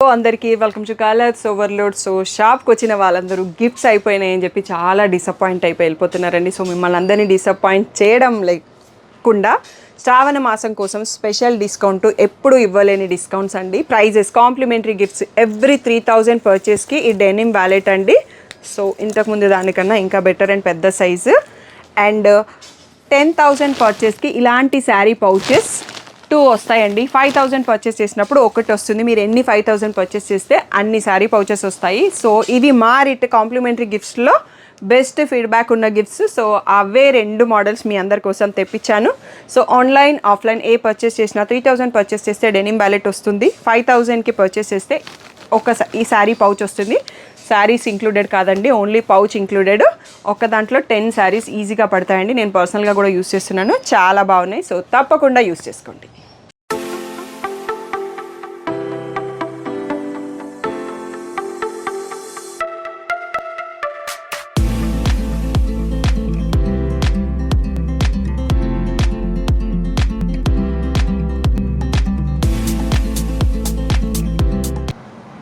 అందరికీ welcome to colours overload. So షాప్కి వచ్చిన వాళ్ళందరూ గిఫ్ట్స్ అయిపోయినాయని చెప్పి చాలా డిసప్పాయింట్ అయిపోయి వెళ్ళిపోతున్నారండి. సో మిమ్మల్ని అందరినీ డిసప్పాయింట్ చేయడం లేకుండా శ్రావణ మాసం కోసం స్పెషల్ డిస్కౌంట్, ఎప్పుడు ఇవ్వలేని డిస్కౌంట్స్ అండి. ప్రైజెస్ కాంప్లిమెంటరీ గిఫ్ట్స్ ఎవ్రీ 3000 పర్చేస్కి ఈ డెనిమ్ వ్యాలెట్ అండి. సో ఇంతకుముందు దానికన్నా ఇంకా బెటర్ అండ్ పెద్ద సైజు. అండ్ 10,000 పర్చేస్కి ఇలాంటి శారీ పౌచెస్ 2 వస్తాయండి. 5,000 పర్చేస్ చేసినప్పుడు ఒకటి వస్తుంది. మీరు ఎన్ని 5,000 పర్చేస్ చేస్తే అన్ని శారీ పౌచెస్ వస్తాయి. సో ఇవి మా కాంప్లిమెంటరీ గిఫ్ట్స్లో బెస్ట్ ఫీడ్బ్యాక్ ఉన్న గిఫ్ట్స్. సో అవే 2 మోడల్స్ మీ అందరి కోసం తెప్పించాను. సో ఆన్లైన్ ఆఫ్లైన్ ఏ పర్చేస్ చేసినా 3,000 పర్చేస్ చేస్తే డెనిమ్ వ్యాలెట్ వస్తుంది. 5,000కి పర్చేస్ చేస్తే ఈ శారీ పౌచ్ వస్తుంది. శారీస్ ఇంక్లూడెడ్ కాదండి, ఓన్లీ పౌచ్ ఇంక్లూడెడ్. ఒక దాంట్లో 10 శారీస్ ఈజీగా పడతాయండి. నేను పర్సనల్గా కూడా యూస్ చేస్తున్నాను, చాలా బాగున్నాయి. సో తప్పకుండా యూస్ చేసుకోండి.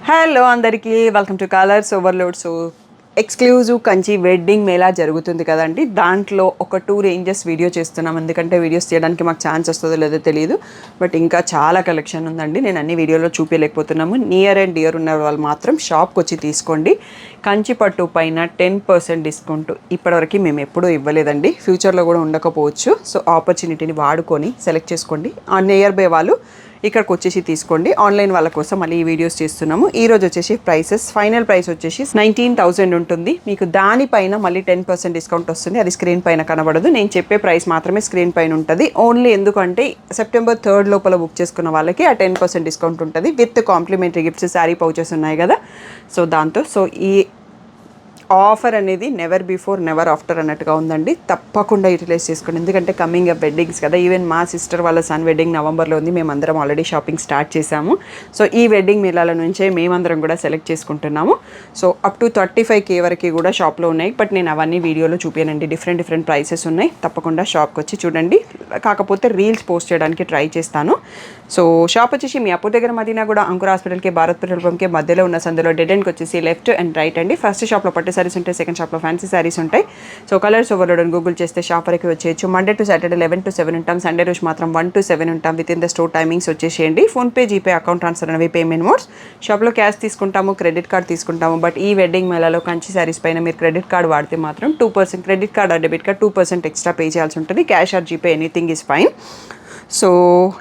హలో అందరికీ, welcome to colours overload. So exclusive Kanchi wedding Mela జరుగుతుంది కదండి. దాంట్లో ఒక 2 రేంజెస్ వీడియో చేస్తున్నాం. ఎందుకంటే వీడియోస్ చేయడానికి మాకు ఛాన్స్ వస్తుందో లేదో తెలియదు, బట్ ఇంకా చాలా కలెక్షన్ ఉందండి. నేను అన్ని వీడియోలో చూపించలేకపోతున్నాము. నియర్ అండ్ డియర్ ఉన్న వాళ్ళు మాత్రం షాప్కి వచ్చి తీసుకోండి. కంచి పట్టు పైన 10% డిస్కౌంట్ ఇప్పటివరకు మేము ఎప్పుడూ ఇవ్వలేదండి, ఫ్యూచర్లో కూడా ఉండకపోవచ్చు. సో ఆపర్చునిటీని వాడుకొని సెలెక్ట్ చేసుకోండి. ఆ నియర్ బై వాళ్ళు ఇక్కడికి వచ్చేసి తీసుకోండి. ఆన్లైన్ వాళ్ళ కోసం మళ్ళీ ఈ వీడియోస్ చేస్తున్నాము. ఈరోజు వచ్చేసి ప్రైసెస్, ఫైనల్ ప్రైస్ వచ్చేసి 19,000 ఉంటుంది. మీకు దానిపైన మళ్ళీ 10% డిస్కౌంట్ వస్తుంది. అది స్క్రీన్ పైన కనబడదు, నేను చెప్పే ప్రైస్ మాత్రమే స్క్రీన్ పైన ఉంటుంది. ఓన్లీ ఎందుకంటే సెప్టెంబర్ 3 లోపల బుక్ చేసుకున్న వాళ్ళకి ఆ 10% డిస్కౌంట్ ఉంటుంది with complimentary gifts. Sari pouches ఉన్నాయి కదా, సో దాంతో. సో ఈ ఆఫర్ అనేది నెవర్ బిఫోర్ నెవర్ ఆఫ్టర్ అన్నట్టుగా ఉందండి. తప్పకుండా యూటిలైజ్ చేసుకోండి. ఎందుకంటే కమింగ్ అప్ వెడ్డింగ్స్ కదా. ఈవెన్ మా సిస్టర్ వాళ్ళ సన్ వెడ్డింగ్ నవంబర్లో ఉంది. మేమందరం ఆల్రెడీ షాపింగ్ స్టార్ట్ చేశాము. సో ఈ వెడ్డింగ్ మేళాల నుంచే మేమందరం కూడా సెలెక్ట్ చేసుకుంటున్నాము. సో అప్ టు 35K వరకు కూడా షాప్లో ఉన్నాయి, బట్ నేను అవన్నీ వీడియోలో చూపానండి. డిఫరెంట్ ప్రైసెస్ ఉన్నాయి. తప్పకుండా షాప్కి వచ్చి చూడండి. కాకపోతే రీల్స్ పోస్ట్ చేయడానికి ట్రై చేస్తాను. సో షాప్ వచ్చేసి మీ అప్పు దగ్గర మదీనా కూడా అంకుర్ హాస్పిటల్కి, భారత్ పెట్రోల్ పంప్కి మధ్యలో ఉన్న సందులో డెడ్ ఎండ్కి వచ్చేసి లెఫ్ట్ అండ్ రైట్ అండి. ఫస్ట్ షాప్లో పట్టు శారీస్ ఉంటాయి, సెకండ్ షాప్లో ఫ్యాన్సీ శారీస్ ఉంటాయి. సో కలర్స్ ఓవర్లోడ్ అని గూగుల్ చేస్తే షాప్ వరకు వచ్చేయచ్చు. మండే టు సాటర్డే 11 to 7 ఉంటాం. సండే రోజు మాత్రం 1 to 7 ఉంటాం. With in the store timings వచ్చేసేయండి. ఫోన్పే, జీపే, అకౌంట్ ట్రాన్స్ఫర్ అనేవి పేమెంట్ మోడ్స్. షాప్లో క్యాష్ తీసుకుంటాము, క్రెడిట్ కార్డ్ తీసుకుంటాము. బట్ ఈ వెడ్డింగ్ మేళాలో కంచి శారీస్ పైన మీరు క్రెడిట్ కార్డ్ వాడితే మాత్రం 2% credit card or debit card 2% extra pay చేయాల్సి ఉంటుంది. Cash or GPay anything is fine. So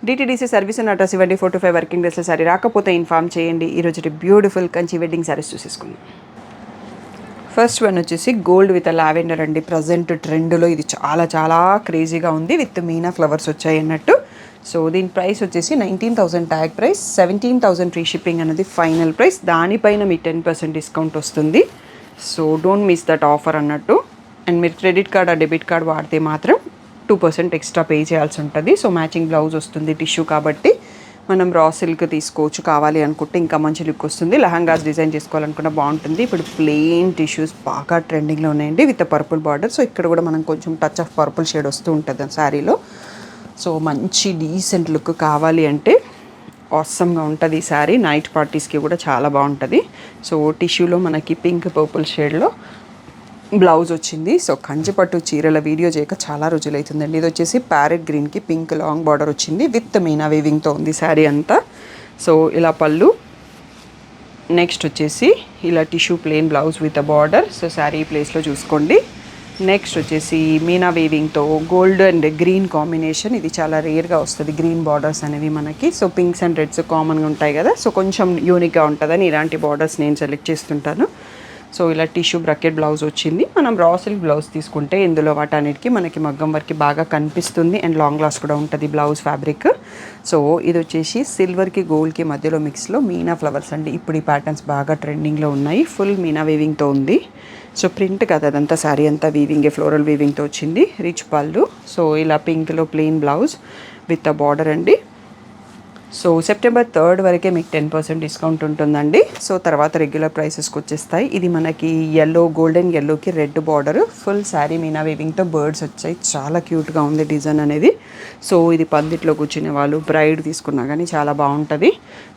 DTDC service అని అడ్రస్ ఇవ్వండి. 4 to 5 వర్కింగ్ డేస్లో సారీ రాకపోతే ఇన్ఫామ్ చేయండి. ఈరోజు beautiful Kanchi wedding saris చూసేసుకుందాం. First one వచ్చేసి గోల్డ్ విత్ లావెండర్ అండి. ప్రజెంట్ ట్రెండ్లో ఇది చాలా క్రేజీగా ఉంది. విత్ మీనా ఫ్లవర్స్ వచ్చాయి అన్నట్టు. సో దీని ప్రైస్ వచ్చేసి 19,000 ట్యాగ్ ప్రైస్, 17,000 ఫ్రీ షిప్పింగ్ అనేది ఫైనల్ ప్రైస్. దానిపైన మీ 10% డిస్కౌంట్ వస్తుంది. So don't miss that offer అన్నట్టు. అండ్ మీరు క్రెడిట్ కార్డ్ ఆ డెబిట్ కార్డ్ వాడితే మాత్రం 2% ఎక్స్ట్రా పే చేయాల్సి ఉంటుంది. సో మ్యాచింగ్ బ్లౌజ్ వస్తుంది, టిష్యూ కాబట్టి మనం రా సిల్క్ తీసుకోవచ్చు. కావాలి అనుకుంటే ఇంకా మంచి లుక్ వస్తుంది. లెహంగాస్ డిజైన్ చేసుకోవాలనుకుంటే బాగుంటుంది. ఇప్పుడు ప్లెయిన్ టిష్యూస్ బాగా ట్రెండింగ్లో ఉన్నాయండి విత్ పర్పుల్ బార్డర్. సో ఇక్కడ కూడా మనం కొంచెం టచ్ ఆఫ్ పర్పుల్ షేడ్ వస్తూ ఉంటుంది శారీలో. సో మంచి డీసెంట్ లుక్ కావాలి అంటే ఆసమ్గా ఉంటుంది ఈ శారీ. నైట్ పార్టీస్కి కూడా చాలా బాగుంటుంది. సో టిష్యూలో మనకి పింక్ పర్పుల్ షేడ్లో బ్లౌజ్ వచ్చింది. సో కంచిపట్టు చీరల వీడియో చేయక చాలా రోజులు అవుతుందండి. ఇది వచ్చేసి ప్యారెట్ గ్రీన్కి పింక్ లాంగ్ బార్డర్ వచ్చింది విత్ మీనా వీవింగ్తో ఉంది శారీ అంతా. సో ఇలా పళ్ళు, నెక్స్ట్ వచ్చేసి ఇలా tissue plain blouse with a border. So sari ప్లేస్లో చూసుకోండి. నెక్స్ట్ వచ్చేసి మీనా వీవింగ్తో గోల్డ్ అండ్ గ్రీన్ కాంబినేషన్. ఇది చాలా రేర్గా వస్తుంది గ్రీన్ బార్డర్స్ అనేవి మనకి. సో పింక్స్ అండ్ రెడ్స్ కామన్గా ఉంటాయి కదా. సో కొంచెం యూనిక్గా ఉంటుందని ఇలాంటి బార్డర్స్ నేను సెలెక్ట్ చేస్తుంటాను. సో ఇలా టిష్యూ బ్రకెట్ బ్లౌజ్ వచ్చింది. మనం రా సిల్క్ బ్లౌజ్ తీసుకుంటే ఇందులో వాటన్నిటికీ మనకి మగ్గం వర్క్ బాగా కనిపిస్తుంది అండ్ లాంగ్ లాస్ట్ కూడా ఉంటుంది బ్లౌజ్ ఫ్యాబ్రిక్. సో ఇది వచ్చేసి సిల్వర్కి గోల్డ్కి మధ్యలో మిక్స్లో మీనా ఫ్లవర్స్ అండి. ఇప్పుడు ఈ ప్యాటర్న్స్ బాగా ట్రెండింగ్లో ఉన్నాయి. ఫుల్ మీనా వీవింగ్తో ఉంది. సో ప్రింట్ కదా అదంతా, శారీ అంతా వీవింగే, ఫ్లోరల్ వీవింగ్తో వచ్చింది. రిచ్ పళ్ళు. సో ఇలా పింక్లో plain blouse with a border అండి. సో సెప్టెంబర్ 3 వరకే మీకు 10% డిస్కౌంట్ ఉంటుందండి. సో తర్వాత రెగ్యులర్ ప్రైసెస్కి వచ్చేస్తాయి. ఇది మనకి ఎల్లో, గోల్డెన్ ఎల్లోకి red border, full saree meena వీవింగ్తో బర్డ్స్ వచ్చాయి. చాలా క్యూట్గా ఉంది డిజైన్ అనేది. సో ఇది పందిట్లో కూర్చునే వాళ్ళు, బ్రైడ్ తీసుకున్నా కానీ చాలా బాగుంటుంది.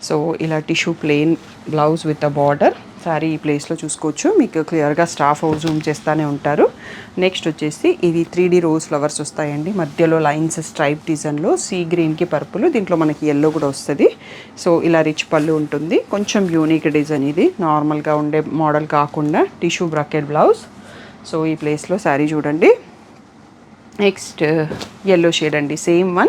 సో ఇలా tissue plain blouse with a border sari ఈ ప్లేస్లో చూసుకోవచ్చు. మీకు క్లియర్గా స్టాఫ్ జూమ్ చేస్తూనే ఉంటారు. నెక్స్ట్ వచ్చేసి ఇవి 3D రోజ్ ఫ్లవర్స్ వస్తాయండి. మధ్యలో లైన్స్ స్ట్రైప్ డిజైన్లో సీ గ్రీన్కి పర్పుల్, దీంట్లో మనకి ఎల్లో కూడా వస్తుంది. సో ఇలా రిచ్ పళ్ళు ఉంటుంది. కొంచెం యూనిక్ డిజైన్ ఇది, నార్మల్గా ఉండే మోడల్ కాకుండా టిష్యూ బ్రాకెట్ బ్లౌజ్. సో ఈ ప్లేస్లో శారీ చూడండి. నెక్స్ట్ ఎల్లో షేడ్ అండి, సేమ్ వన్.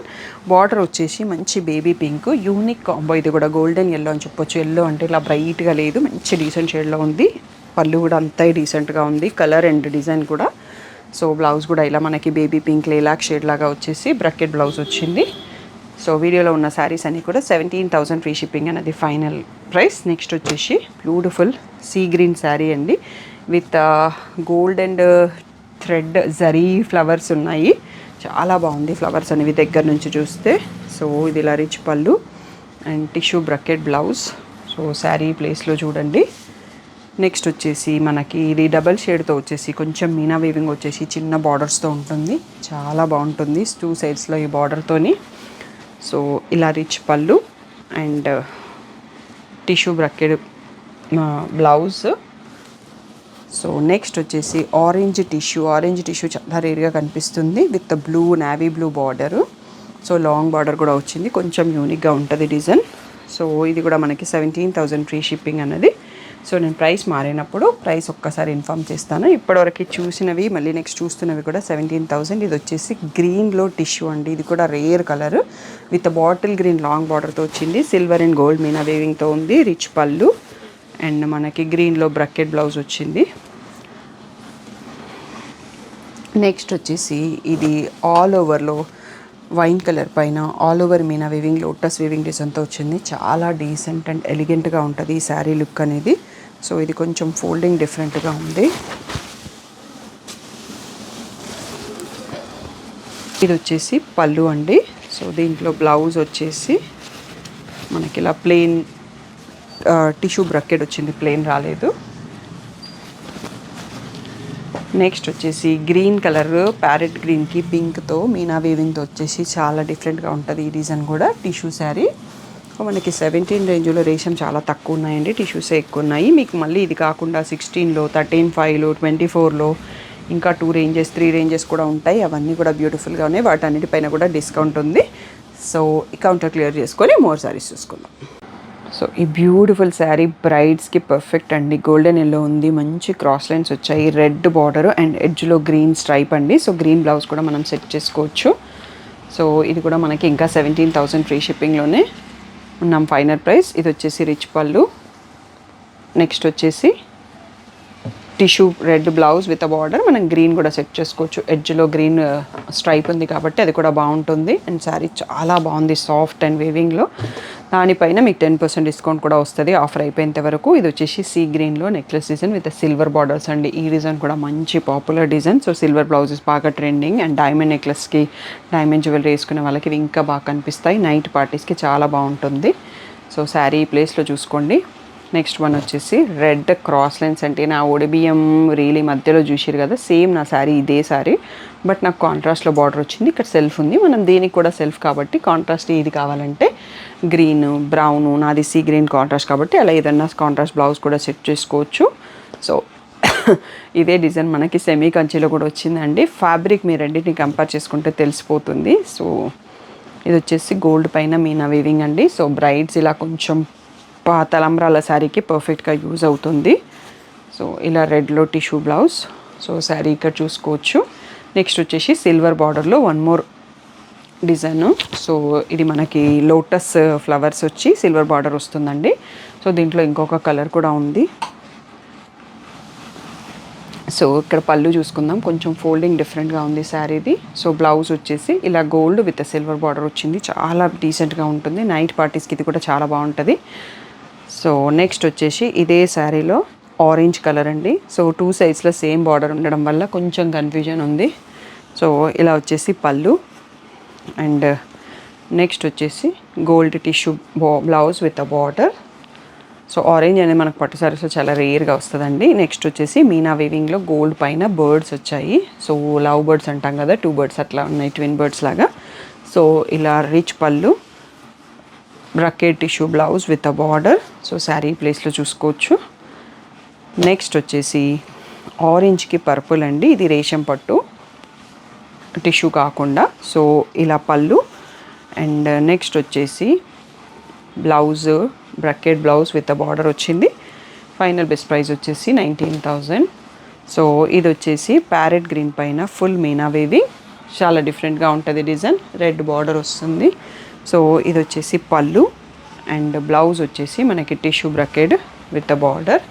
బార్డర్ వచ్చేసి మంచి బేబీ పింక్, యూనిక్ కాంబో. ఇది కూడా గోల్డెన్ ఎల్లో అని చెప్పొచ్చు. ఎల్లో అంటే ఇలా బ్రైట్గా లేదు, మంచి డీసెంట్ షేడ్లో ఉంది. పళ్ళు కూడా అంతా డీసెంట్గా ఉంది, కలర్ అండ్ డిజైన్ కూడా. సో బ్లౌజ్ కూడా ఇలా మనకి బేబీ పింక్ లేలాక్ షేడ్ లాగా వచ్చేసి బ్రకెట్ బ్లౌజ్ వచ్చింది. సో వీడియోలో ఉన్న శారీస్ అన్నీ కూడా 17,000 ఫ్రీ షిప్పింగ్ అనేది ఫైనల్ ప్రైస్. నెక్స్ట్ వచ్చేసి బ్యూటిఫుల్ సీ గ్రీన్ శారీ అండి, with gold and thread zari flowers ఉన్నాయి. చాలా బాగుంది ఫ్లవర్స్ అనేవి దగ్గర నుంచి చూస్తే. సో ఇది ఇలా rich pallu and tissue bracket blouse. So sari ప్లేస్లో చూడండి. నెక్స్ట్ వచ్చేసి మనకి ఇది డబల్ షేడ్తో వచ్చేసి కొంచెం మీనా వీవింగ్ వచ్చేసి చిన్న బార్డర్స్తో ఉంటుంది. చాలా బాగుంటుంది 2 సైడ్స్లో ఈ బార్డర్తోని. సో ఇలా rich pallu and tissue bracket blouse. So next వచ్చేసి ఆరెంజ్ టిష్యూ చాలా రేర్గా కనిపిస్తుంది, with blue navy blue border. So long border కూడా వచ్చింది, కొంచెం యూనిక్గా ఉంటుంది డిజైన్. సో ఇది కూడా మనకి 17,000 ఫ్రీ షిప్పింగ్ అన్నది. సో నేను ప్రైస్ మారినప్పుడు ప్రైస్ ఒక్కసారి ఇన్ఫామ్ చేస్తాను. ఇప్పటివరకు చూసినవి మళ్ళీ నెక్స్ట్ చూస్తున్నవి కూడా 17,000. ఇది వచ్చేసి గ్రీన్లో టిష్యూ అండి, ఇది కూడా rare colour, with bottle green long బార్డర్తో వచ్చింది. సిల్వర్ అండ్ గోల్డ్ మీనా వేవింగ్తో ఉంది. రిచ్ పళ్ళు అండ్ మనకి గ్రీన్లో బ్రకెట్ బ్లౌజ్ వచ్చింది. నెక్స్ట్ వచ్చేసి ఇది ఆల్ ఓవర్లో వైన్ కలర్ పైన all over Meena weaving lotus weaving డిజైన్తో వచ్చింది. చాలా డీసెంట్ అండ్ ఎలిగెంట్గా ఉంటుంది ఈ శారీ లుక్ అనేది. సో ఇది కొంచెం ఫోల్డింగ్ డిఫరెంట్గా ఉంది. ఇది వచ్చేసి పళ్ళు అండి. సో దీంట్లో బ్లౌజ్ వచ్చేసి మనకి ఇలా ప్లెయిన్ టిష్యూ బ్రకెట్ వచ్చింది, ప్లెయిన్ రాలేదు. నెక్స్ట్ వచ్చేసి గ్రీన్ కలర్, ప్యారెట్ గ్రీన్కి పింక్తో మీనా వీవింగ్తో వచ్చేసి చాలా డిఫరెంట్గా ఉంటుంది ఈ డిజైన్ కూడా. టిష్యూ శారీ మనకి 17 రేంజ్లో, రేషం చాలా తక్కువ ఉన్నాయండి, టిష్యూసే ఎక్కువ ఉన్నాయి. మీకు మళ్ళీ ఇది కాకుండా 16లో, 13.5లో, 24లో ఇంకా 2 రేంజెస్ 3 రేంజెస్ కూడా ఉంటాయి. అవన్నీ కూడా బ్యూటిఫుల్గా ఉన్నాయి, వాటన్నిటిపైన కూడా డిస్కౌంట్ ఉంది. సో ఈ కౌంటర్ క్లియర్ చేసుకొని మోర్ శారీస్ చూసుకుందాం. సో ఈ బ్యూటిఫుల్ శారీ బ్రైడ్స్కి పర్ఫెక్ట్ అండి. గోల్డెన్ ఎల్లో ఉంది, మంచి క్రాస్ లైన్స్ వచ్చాయి, రెడ్ బార్డర్ అండ్ ఎడ్జ్లో గ్రీన్ స్ట్రైప్ అండి. సో గ్రీన్ బ్లౌజ్ కూడా మనం సెట్ చేసుకోవచ్చు. సో ఇది కూడా మనకి ఇంకా 17,000 ఫ్రీ షిప్పింగ్లోనే ఉన్నాం ఫైనల్ ప్రైస్. ఇది వచ్చేసి రిచ్ పళ్ళు. నెక్స్ట్ వచ్చేసి tissue red blouse with a border. మనం గ్రీన్ కూడా సెట్ చేసుకోవచ్చు, ఎడ్జ్లో గ్రీన్ స్ట్రైప్ ఉంది కాబట్టి అది కూడా బాగుంటుంది. అండ్ శారీ చాలా బాగుంది, సాఫ్ట్ అండ్ వేవింగ్లో. దానిపైన మీకు 10% డిస్కౌంట్ కూడా వస్తుంది ఆఫర్ అయిపోయేంత వరకు. ఇది వచ్చేసి సీ గ్రీన్లో necklace design with silver borders అండి. ఈ డిజైన్ కూడా మంచి popular design. So silver blouses బాగా ట్రెండింగ్ అండ్ డైమండ్ నెక్లెస్కి డైమండ్ జ్యువెలరీ వేసుకునే వాళ్ళకి ఇవి ఇంకా బాగా కనిపిస్తాయి. నైట్ పార్టీస్కి చాలా బాగుంటుంది. సో శారీ ప్లేస్లో చూసుకోండి. నెక్స్ట్ వన్ వచ్చేసి రెడ్ క్రాస్ లైన్స్ అంటే నా ఒడిబియ్యం రీలీ మధ్యలో చూసారు కదా, సేమ్ నా శారీ ఇదే శారీ, బట్ నాకు కాంట్రాస్ట్లో బార్డర్ వచ్చింది. ఇక్కడ సెల్ఫ్ ఉంది, మనం దీనికి కూడా సెల్ఫ్ కాబట్టి కాంట్రాస్ట్ ఇది కావాలంటే గ్రీన్ బ్రౌన్, నాది సీ గ్రీన్ కాంట్రాస్ట్ కాబట్టి అలా ఏదన్నా కాంట్రాస్ట్ బ్లౌజ్ కూడా సెట్ చేసుకోవచ్చు. సో ఇదే డిజైన్ మనకి సెమీ కంచిలో కూడా వచ్చిందండి. ఫ్యాబ్రిక్ మీరు రెండింటిని కంపేర్ చేసుకుంటే తెలిసిపోతుంది. సో ఇది వచ్చేసి గోల్డ్ పైన మీనా వీవింగ్ అండి. సో బ్రైడ్స్ ఇలా కొంచెం తలంబ్రాల శారీకి పర్ఫెక్ట్గా యూజ్ అవుతుంది. సో ఇలా రెడ్లో టిష్యూ బ్లౌజ్. సో శారీ ఇక్కడ చూసుకోవచ్చు. నెక్స్ట్ వచ్చేసి సిల్వర్ బార్డర్లో వన్ మోర్ డిజైన్. సో ఇది మనకి లోటస్ ఫ్లవర్స్ వచ్చి సిల్వర్ బార్డర్ వస్తుందండి. సో దీంట్లో ఇంకొక కలర్ కూడా ఉంది. సో ఇక్కడ పళ్ళు చూసుకుందాం, కొంచెం ఫోల్డింగ్ డిఫరెంట్గా ఉంది శారీది. సో బ్లౌజ్ వచ్చేసి ఇలా గోల్డ్ విత్ సిల్వర్ బార్డర్ వచ్చింది, చాలా డీసెంట్గా ఉంటుంది. నైట్ పార్టీస్కి ఇది కూడా చాలా బాగుంటుంది. సో నెక్స్ట్ వచ్చేసి ఇదే శారీలో ఆరెంజ్ కలర్ అండి. సో 2 సైడ్స్లో సేమ్ బార్డర్ ఉండడం వల్ల కొంచెం కన్ఫ్యూజన్ ఉంది. సో ఇలా వచ్చేసి పళ్ళు అండ్ నెక్స్ట్ వచ్చేసి gold tissue blouse with a border. So orange అనేది మనకు పట్టు సారీస్లో చాలా రేర్గా వస్తుందండి. నెక్స్ట్ వచ్చేసి మీనా వీవింగ్లో గోల్డ్ పైన బర్డ్స్ వచ్చాయి. సో లవ్ బర్డ్స్ అంటాం కదా, 2 బర్డ్స్ అట్లా ఉన్నాయి, ట్విన్ బర్డ్స్ లాగా. సో ఇలా రిచ్ పళ్ళు, bracket tissue blouse with a border. So sari ప్లేస్లో చూసుకోవచ్చు. నెక్స్ట్ వచ్చేసి ఆరెంజ్కి పర్పుల్ అండి, ఇది రేషం పట్టు టిష్యూ కాకుండా. సో ఇలా పళ్ళు. అండ్ నెక్స్ట్ వచ్చేసి blouse bracket blouse with a border వచ్చింది. ఫైనల్ బెస్ట్ ప్రైస్ వచ్చేసి 19,000. సో ఇది వచ్చేసి ప్యారెట్ గ్రీన్ పైన ఫుల్ మీనా వీవింగ్, చాలా డిఫరెంట్గా ఉంటుంది డిజైన్. రెడ్ బార్డర్ వస్తుంది. సో ఇది వచ్చేసి పళ్ళు అండ్ బ్లౌజ్ వచ్చేసి మనకి tissue bracket with a border.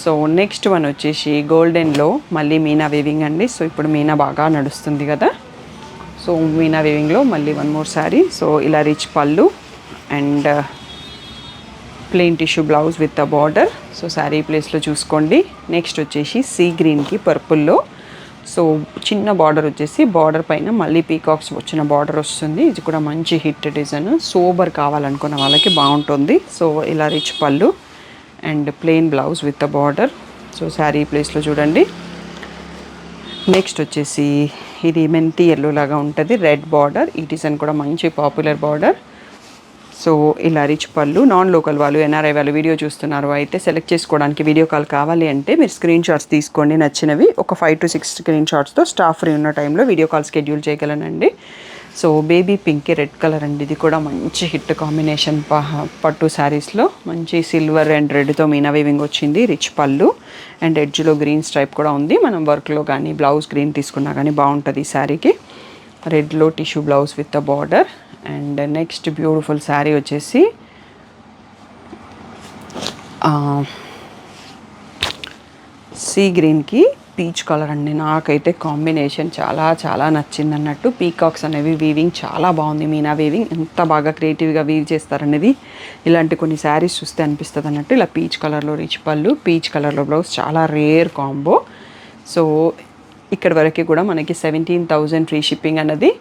So next one వచ్చేసి గోల్డెన్లో మళ్ళీ మీనా వీవింగ్ అండి. సో ఇప్పుడు మీనా బాగా నడుస్తుంది కదా, సో మీనా వీవింగ్లో మళ్ళీ 1 మోర్ శారీ. సో ఇలా rich pallu and plain tissue blouse with a border. So sari ప్లేస్లో చూసుకోండి. నెక్స్ట్ వచ్చేసి సీ గ్రీన్కి పర్పుల్లో. సో చిన్న బార్డర్ వచ్చేసి బార్డర్ పైన మళ్ళీ పీకాక్స్ వచ్చిన బార్డర్ వస్తుంది. ఇది కూడా మంచి హిట్ డిజైన్, సోబర్ కావాలనుకున్న వాళ్ళకి బాగుంటుంది. సో ఇలా rich pallu and plain blouse with a border. So sari ప్లేస్లో చూడండి. నెక్స్ట్ వచ్చేసి ఇది మెంతి ఎల్లో లాగా ఉంటుంది, రెడ్ బార్డర్. ఈ డిజైన్ కూడా మంచి పాపులర్ బార్డర్. సో ఇలా రిచ్ పళ్ళు. నాన్ లోకల్ వాళ్ళు, ఎన్ఆర్ఐ వాళ్ళు వీడియో చూస్తున్నారు అయితే సెలెక్ట్ చేసుకోవడానికి వీడియో కాల్ కావాలి అంటే మీరు స్క్రీన్ షాట్స్ తీసుకోండి నచ్చినవి. ఒక 5 to 6 స్క్రీన్ షాట్స్తో స్టాఫ్ ఫ్రీ ఉన్న టైంలో వీడియో కాల్ షెడ్యూల్ చేయగలనండి. So baby pink red colour అండి, ఇది కూడా మంచి హిట్ కాంబినేషన్ పట్టు శారీస్లో. మంచి సిల్వర్ అండ్ రెడ్తో మీనా వీవింగ్ వచ్చింది. రిచ్ పళ్ళు అండ్ ఎడ్జ్లో గ్రీన్ స్ట్రైప్ కూడా ఉంది. మనం వర్క్లో కానీ బ్లౌజ్ గ్రీన్ తీసుకున్నా కానీ బాగుంటుంది ఈ శారీకి. రెడ్లో tissue blouse with a border. And next beautiful saree వచ్చేసి సీ గ్రీన్కి పీచ్ కలర్ అండి. నాకైతే కాంబినేషన్ చాలా చాలా నచ్చింది అన్నట్టు. పీకాక్స్ అనేవి వీవింగ్ చాలా బాగుంది. మీనా వీవింగ్ ఎంత బాగా క్రియేటివ్గా వీవ్ చేస్తారనేది ఇలాంటి కొన్ని శారీస్ చూస్తే అనిపిస్తుంది అన్నట్టు. ఇలా పీచ్ కలర్లో రిచ్ పళ్ళు, పీచ్ కలర్లో బ్లౌజ్, చాలా రేర్ కాంబో. సో ఇక్కడ వరకు కూడా మనకి 17,000 ఫ్రీ షిప్పింగ్ అన్నది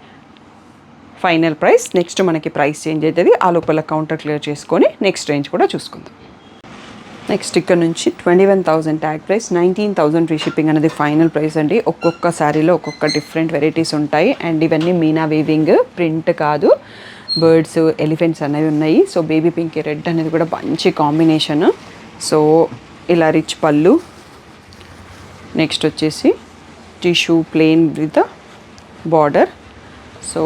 ఫైనల్ ప్రైస్. నెక్స్ట్ మనకి ప్రైస్ చేంజ్ అవుతుంది, ఆ లోపల కౌంటర్ క్లియర్ చేసుకొని నెక్స్ట్ రేంజ్ కూడా చూసుకుందాం. నెక్స్ట్ ఇక్కడ నుంచి 21,000 ట్యాగ్ ప్రైస్, 19,000 ఫ్రీ షిప్పింగ్ అనేది ఫైనల్ ప్రైస్ అండి. ఒక్కొక్క శారీలో ఒక్కొక్క డిఫరెంట్ వెరైటీస్ ఉంటాయి. అండ్ ఇవన్నీ మీనా వీవింగ్, ప్రింట్ కాదు, బర్డ్స్, ఎలిఫెంట్స్ అనేవి ఉన్నాయి. సో బేబీ పింక్ రెడ్ అనేది కూడా మంచి కాంబినేషన్. సో ఇలా రిచ్ పళ్ళు. నెక్స్ట్ వచ్చేసి tissue plain with border. So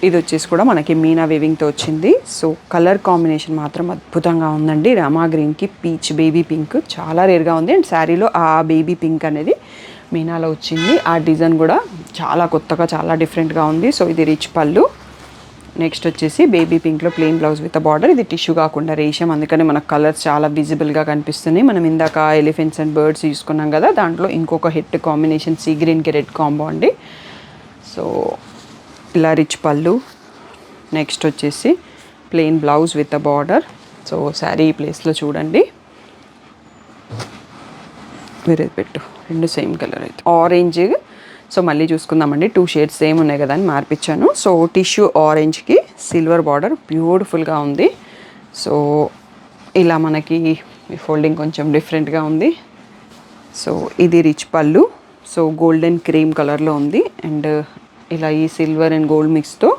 ఇది వచ్చేసి కూడా మనకి మీనా వీవింగ్తో వచ్చింది. సో కలర్ కాంబినేషన్ మాత్రం అద్భుతంగా ఉందండి. రామా గ్రీన్కి పీచ్ బేబీ పింక్ చాలా రేర్గా ఉంది. అండ్ శారీలో ఆ బేబీ పింక్ అనేది మీనాలో వచ్చింది. ఆ డిజైన్ కూడా చాలా కొత్తగా చాలా డిఫరెంట్గా ఉంది. సో ఇది రిచ్ పళ్ళు. నెక్స్ట్ వచ్చేసి బేబీ పింక్లో ప్లెయిన్ బ్లౌజ్ విత్ బార్డర్. ఇది టిష్యూ కాకుండా రేషం, అందుకని మనకు కలర్స్ చాలా విజిబుల్గా కనిపిస్తున్నాయి. మనం ఇందాక ఎలిఫెంట్స్ అండ్ బర్డ్స్ చూసుకున్నాం కదా, దాంట్లో ఇంకొక హిట్ కాంబినేషన్ సీ గ్రీన్కి రెడ్ కాంబో అండి. సో ఇలా రిచ్ పళ్ళు. నెక్స్ట్ వచ్చేసి plain blouse with a border. So sari ప్లేస్లో చూడండి. వేరేది పెట్టు, రెండు సేమ్ కలర్ అయితే ఆరెంజ్. సో మళ్ళీ చూసుకుందామండి, 2 షేడ్స్ సేమ్ ఉన్నాయి కదా అని మార్పించాను. సో టిష్యూ ఆరెంజ్కి సిల్వర్ బార్డర్ బ్యూటిఫుల్గా ఉంది. సో ఇలా మనకి ఫోల్డింగ్ కొంచెం డిఫరెంట్గా ఉంది. సో ఇది rich pallu. So golden cream కలర్లో ఉంది. అండ్ ఇలా ఈ సిల్వర్ అండ్ గోల్డ్ మిక్స్తో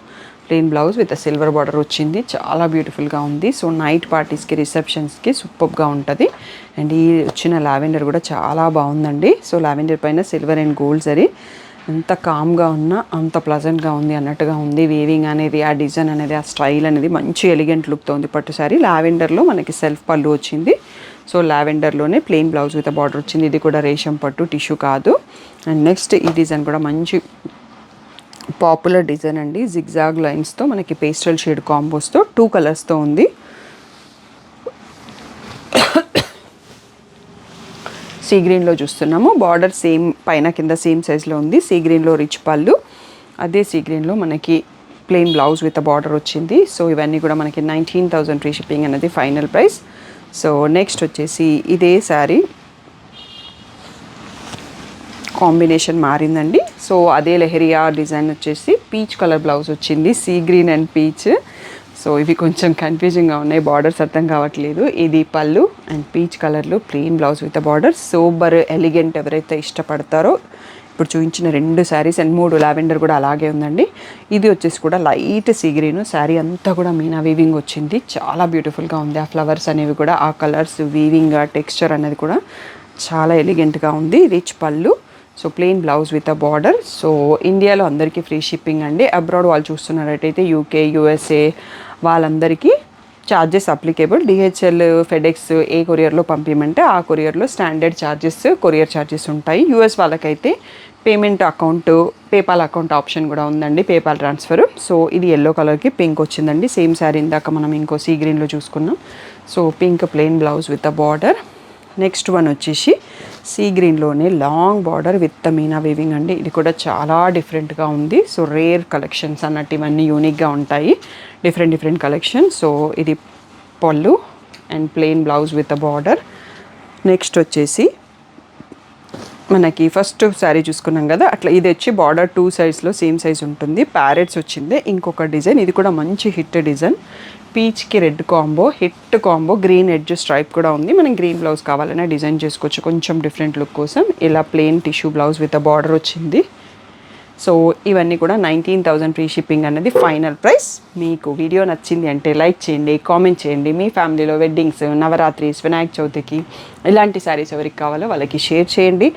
plain blouse with silver border వచ్చింది. చాలా బ్యూటిఫుల్గా ఉంది. సో నైట్ పార్టీస్కి, రిసెప్షన్స్కి సూపర్గా ఉంటుంది. అండ్ ఈ వచ్చిన లావెండర్ కూడా చాలా బాగుందండి. సో లావెండర్ పైన సిల్వర్ అండ్ గోల్డ్ జరీ ఎంత కామ్గా ఉన్నా అంత ప్లజెంట్గా ఉంది అన్నట్టుగా ఉంది. వీవింగ్ అనేది, ఆ డిజైన్ అనేది, ఆ స్టైల్ అనేది మంచి ఎలిగెంట్ లుక్తో ఉంది పట్టు సారీ. లావెండర్లో మనకి సెల్ఫ్ పళ్ళు వచ్చింది. సో లావెండర్లోనే ప్లెయిన్ బ్లౌజ్ విత్ బార్డర్ వచ్చింది. ఇది కూడా రేషం పట్టు, టిష్యూ కాదు. అండ్ నెక్స్ట్ ఈ డిజైన్ కూడా మంచి పాపులర్ డిజైన్ అండి. జిగ్జాగ్ లైన్స్తో మనకి పేస్టల్ షేడ్ కాంబోస్తో 2 కలర్స్తో ఉంది. సీ గ్రీన్లో చూస్తున్నాము. బార్డర్ సేమ్ పైన కింద సేమ్ సైజ్లో ఉంది. సీ గ్రీన్లో రిచ్ పళ్ళు, అదే సీ గ్రీన్లో మనకి ప్లెయిన్ బ్లౌజ్ విత్ బార్డర్ వచ్చింది. సో ఇవన్నీ కూడా మనకి 19,000 ఫ్రీ షిప్పింగ్ అనేది ఫైనల్ ప్రైస్. సో నెక్స్ట్ వచ్చేసి ఇదే శారీ కాంబినేషన్ మారిందండి. సో అదే లెహరియా డిజైన్ వచ్చేసి పీచ్ కలర్ బ్లౌజ్ వచ్చింది, sea green and peach. So ఇవి కొంచెం కన్ఫ్యూజింగ్గా ఉన్నాయి, బార్డర్స్ అర్థం కావట్లేదు. ఇది పళ్ళు అండ్ పీచ్ కలర్లో plain blouse with border. Super elegant ఎవరైతే ఇష్టపడతారో ఇప్పుడు చూపించిన 2 శారీస్ అండ్ 3 లావెండర్ కూడా అలాగే ఉందండి. ఇది వచ్చేసి కూడా లైట్ సీ గ్రీన్, శారీ అంతా కూడా మీనా వీవింగ్ వచ్చింది, చాలా బ్యూటిఫుల్గా ఉంది. ఆ ఫ్లవర్స్ అనేవి కూడా, ఆ కలర్స్ వీవింగ్, ఆ టెక్స్చర్ అనేది కూడా చాలా ఎలిగెంట్గా ఉంది. Rich pallu, so plain blouse with a border. So ఇండియాలో అందరికీ ఫ్రీ షిప్పింగ్ అండి. అబ్రాడ్ వాళ్ళు చూస్తున్నట్టయితే యూకే, యూఎస్ఏ వాళ్ళందరికీ ఛార్జెస్ అప్లికేబుల్. డిహెచ్ఎల్, ఫెడెక్స్ ఏ కొరియర్లో పంపించమంటే ఆ కొరియర్లో స్టాండర్డ్ ఛార్జెస్, కొరియర్ ఛార్జెస్ ఉంటాయి. యూఎస్ వాళ్ళకైతే payment account, PayPal account option కూడా ఉందండి, పేపాల్ ట్రాన్స్ఫర్. సో ఇది ఎల్లో కలర్కి పింక్ వచ్చిందండి. సేమ్ శారీ ఇందాక మనం ఇంకో సీ గ్రీన్లో చూసుకున్నాం. So pink plain blouse with a border. Next one వచ్చేసి సీ గ్రీన్లోనే లాంగ్ బార్డర్ విత్ మీనా వీవింగ్ అండి. ఇది కూడా చాలా డిఫరెంట్గా ఉంది. సో రేర్ కలెక్షన్స్ అన్నట్టు ఇవన్నీ యూనిక్గా ఉంటాయి, డిఫరెంట్ కలెక్షన్. సో ఇది పళ్ళు and plain blouse with a border. Next వచ్చేసి మనకి ఫస్ట్ శారీ చూసుకున్నాం కదా, అట్లా ఇది వచ్చి బార్డర్ 2 సైడ్స్లో సేమ్ సైజ్ ఉంటుంది. ప్యారెట్స్ వచ్చింది. ఇంకొక డిజైన్, ఇది కూడా మంచి హిట్ డిజైన్, పీచ్కి red combo, hit combo, green edge stripe కూడా ఉంది. మనం గ్రీన్ బ్లౌజ్ కావాలన్నా డిజైన్ చేసుకోవచ్చు కొంచెం డిఫరెంట్ లుక్ కోసం. ఇలా plain tissue blouse with a border వచ్చింది. సో ఇవన్నీ కూడా 19,000 ఫ్రీ షిప్పింగ్ అనేది ఫైనల్ ప్రైస్. మీకు వీడియో నచ్చింది అంటే లైక్ చేయండి, కామెంట్ చేయండి. మీ ఫ్యామిలీలో వెడ్డింగ్స్, నవరాత్రిస్, వినాయక చవితికి ఇలాంటి శారీస్ ఎవరికి కావాలో వాళ్ళకి షేర్ చేయండి.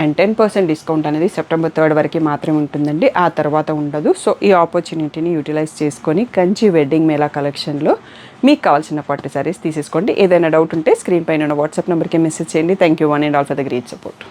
అండ్ 10% డిస్కౌంట్ అనేది సెప్టెంబర్ 3 వరకు మాత్రమే ఉంటుందండి, ఆ తర్వాత ఉండదు. సో ఈ ఆపర్చునిటీని యూటిలైజ్ చేసుకొని కంచి వెడ్డింగ్ మేళా కలెక్షన్లో మీకు కావాల్సిన పట్టు శారీస్ తీసేసుకోండి. ఏదైనా డౌట్ ఉంటే స్క్రీన్ పైన ఉన్న వాట్సాప్ నెంబర్కి మెసేజ్ చేయండి. Thank you one and all for the great support.